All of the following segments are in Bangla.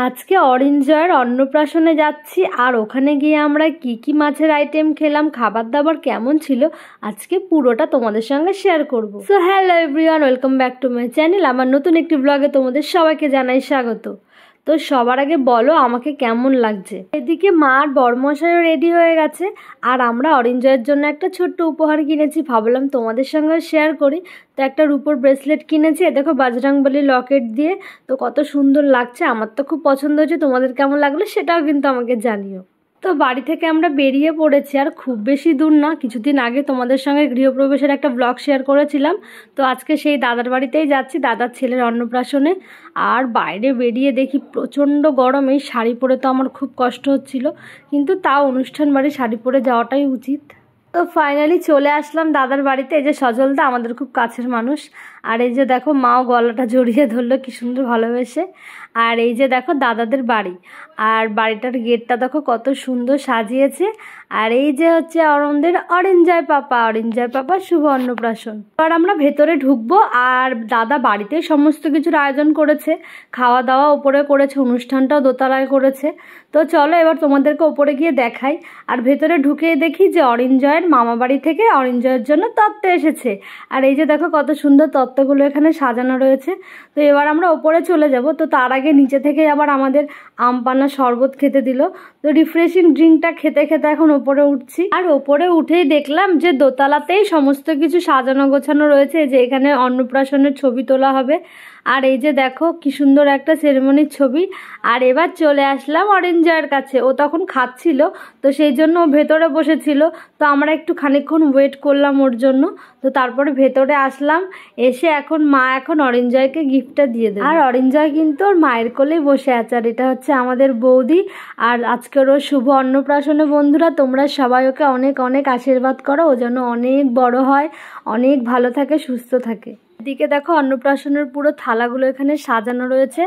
আজকে অরিঞ্জয়ের অন্নপ্রাশনে যাচ্ছি আর ওখানে গিয়ে আমরা কি মাছের আইটেম খেলাম, খাবার দাবার কেমন ছিল আজকে পুরোটা তোমাদের সঙ্গে শেয়ার করব। So hello everyone, welcome back to my channel. আমার নতুন একটি ব্লগে তোমাদের সবাইকে জানাই স্বাগত। তো সবার আগে বলো আমাকে কেমন লাগছে। এদিকে মা আর বরমশাইও রেডি হয়ে গেছে আর আমরা অরিঞ্জয়ের জন্য একটা ছোট্ট উপহার কিনেছি, ভাবলাম তোমাদের সঙ্গে শেয়ার করি। তো একটা রূপোর ব্রেসলেট কিনেছি, দেখো বাজরাংবলী লকেট দিয়ে, তো কত সুন্দর লাগছে, আমার তো খুব পছন্দ হয়েছে। তোমাদের কেমন লাগলো সেটাও কিন্তু আমাকে জানিও। তো বাড়ি থেকে আমরা বেরিয়ে পড়েছি, আর খুব বেশি দূর না, কিছুদিন আগে তোমাদের সঙ্গে গৃহপ্রবেশের একটা ব্লগ শেয়ার করেছিলাম। তো আজকে সেই দাদার বাড়িতেই যাচ্ছি, দাদার ছেলের অন্নপ্রাশনে। আর বাইরে বেরিয়ে দেখি প্রচণ্ড গরম, এই শাড়ি পরে তো আমার খুব কষ্ট হচ্ছিল, কিন্তু তাও অনুষ্ঠান বাড়ি শাড়ি পরে যাওয়াটাই উচিত। তো ফাইনালি চলে আসলাম দাদার বাড়িতে। এই যে সজলদা আমাদের খুব কাছের মানুষ, আর এই যে দেখো মাও গলাটা জড়িয়ে ধরলো কি সুন্দর ভালোবেসে। আর এই যে দেখো দাদাদের বাড়ি, আর বাড়িটার গেটটা দেখো কত সুন্দর সাজিয়েছে। আর এই যে হচ্ছে আমাদের অরিঞ্জয় পাপা শুভ অন্নপ্রাশন। এবার আমরা ভেতরে ঢুকবো, আর দাদা বাড়িতে সমস্ত কিছুর আয়োজন করেছে, খাওয়া দাওয়া ওপরে করেছে, অনুষ্ঠানটাও দোতলায় করেছে। তো চলো এবার তোমাদেরকে ওপরে গিয়ে দেখাই। আর ভেতরে ঢুকে দেখি যে অরিঞ্জয়ের মামা বাড়ি থেকে অরিঞ্জয়ের জন্য তত্ত্ব এসেছে। আর এই যে দেখো কত সুন্দর তত্ত্বগুলো এখানে সাজানো রয়েছে। তো এবার আমরা ওপরে চলে যাব। তো তার আগে নিচে থেকে আবার আমাদের আমপানা শরবত খেতে দিল। তো রিফ্রেশিং ড্রিঙ্কটা খেতে খেতে এখন ওপরে উঠছি। আর ওপরে উঠেই দেখলাম যে দোতলাতেই সমস্ত কিছু সাজানো গোছানো রয়েছে, যে এখানে অন্নপ্রাশনের ছবি তোলা হবে। আর এই যে দেখো কি সুন্দর একটা সেরেমনির ছবি। আর এবার চলে আসলাম অরিঞ্জয়ের কাছে, ও তখন খাচ্ছিল, তো সেই জন্য ও ভেতরে বসেছিল। তো আমরা একটু খানিকক্ষণ ওয়েট করলাম ওর জন্য। তো তারপরে ভেতরে আসলাম, এসে এখন মা অরিঞ্জয়কে গিফটটা দিয়ে দেয়। আর অরিঞ্জয় কিন্তু ওর মায়ের কোলেই বসে আছে। আর এটা হচ্ছে আমাদের বৌদি, আর আজকের ওর শুভ অন্নপ্রাশনে। বন্ধুরা তোমরা সবাই ওকে অনেক অনেক আশীর্বাদ করো, ও যেন অনেক বড় হয়, অনেক ভালো থাকে, সুস্থ থাকে। এদিকে দেখো অন্নপ্রাশনের পুরো থালাগুলো এখানে সাজানো রয়েছে।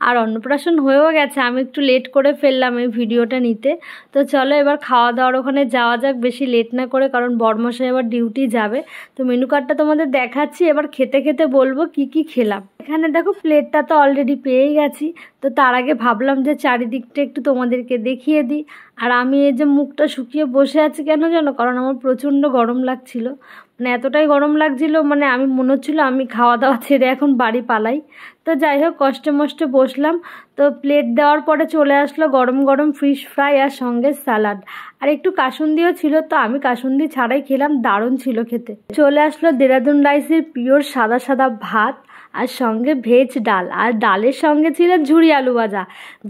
আর অন্নপ্রাশন হয়েও গেছে, আমি একটু লেট করে ফেললাম এই ভিডিওটা নিতে। তো চলো এবার খাওয়া দাওয়ার ওখানে যাওয়া যাক, বেশি লেট না করে, কারণ বরমশাই এবার ডিউটি যাবে। তো মেনু কার্ডটা তোমাদের দেখাচ্ছি, এবার খেতে খেতে বলবো কি খেলাম। এখানে দেখো প্লেটটা তো অলরেডি পেয়েই গেছি। তো তার আগে ভাবলাম যে চারিদিকটা একটু তোমাদেরকে দেখিয়ে দিই। আর আমি এই যে মুখটা শুকিয়ে বসে আছি কেন জানো, কারণ আমার প্রচণ্ড গরম লাগছিল, মানে এতটাই গরম লাগছিল, মানে আমি মনে হচ্ছিলো আমি খাওয়া দাওয়া ছেড়ে এখন বাড়ি পালাই। তো যাই হোক কষ্টে মষ্টে বসলাম। তো প্লেট দেওয়ার পরে চলে আসলো গরম গরম ফিশ ফ্রাই আর সঙ্গে স্যালাড, আর একটু কাসুন্দিও ছিল। তো আমি কাসুন্দি ছাড়াই খেলাম, দারুণ ছিল খেতে। চলে আসলো দেরাদুন রাইসের পিওর সাদা সাদা ভাত, আর সঙ্গে ভেজ ডাল, আর ডালের সঙ্গে ছিল ঝুরি আলু ভাজা,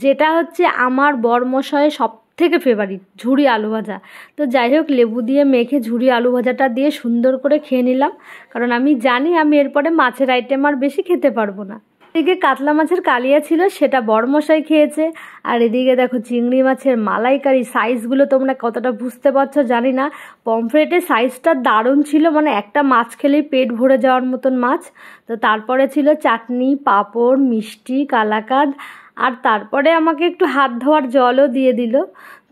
যেটা হচ্ছে আমার বরমশাইয়ের সব থেকে ফেভারিট, ঝুরি আলু ভাজা। তো যাই হোক লেবু দিয়ে মেখে ঝুরি আলু ভাজাটা দিয়ে সুন্দর করে খেয়ে নিলাম, কারণ আমি জানি আমি এরপরে মাছের আইটেম আর বেশি খেতে পারবো না। এদিকে কাতলা মাছের কালিয়া ছিল, সেটা বরমশাই খেয়েছে। আর এদিকে দেখো চিংড়ি মাছের মালাইকারি, সাইজগুলো তোমরা কতটা বুঝতে পারছো জানি না। পমফ্রেটের সাইজটা দারুণ ছিল, মানে একটা মাছ খেলেই পেট ভরে যাওয়ার মতন মাছ। তো তারপরে ছিল চাটনি, পাঁপড়, মিষ্টি, কালাকাঁদ, আর তারপরে আমাকে একটু হাত ধোয়ার জলও দিয়ে দিল।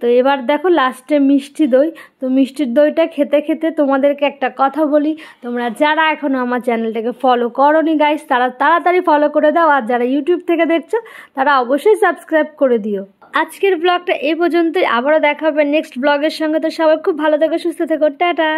তো এবার দেখো লাস্টে মিষ্টি দই। তো মিষ্টির দইটা খেতে খেতে তোমাদেরকে একটা কথা বলি, তোমরা যারা এখনও আমার চ্যানেলটাকে ফলো করোনি গাইস, তারা তাড়াতাড়ি ফলো করে দাও, আর যারা ইউটিউব থেকে দেখছো তারা অবশ্যই সাবস্ক্রাইব করে দিও। আজকের ব্লগটা এই পর্যন্তই, আবারও দেখা হবে নেক্সট ব্লগের সঙ্গে। তো সবাই খুব ভালো থেকো, সুস্থ থেকো, টাটা।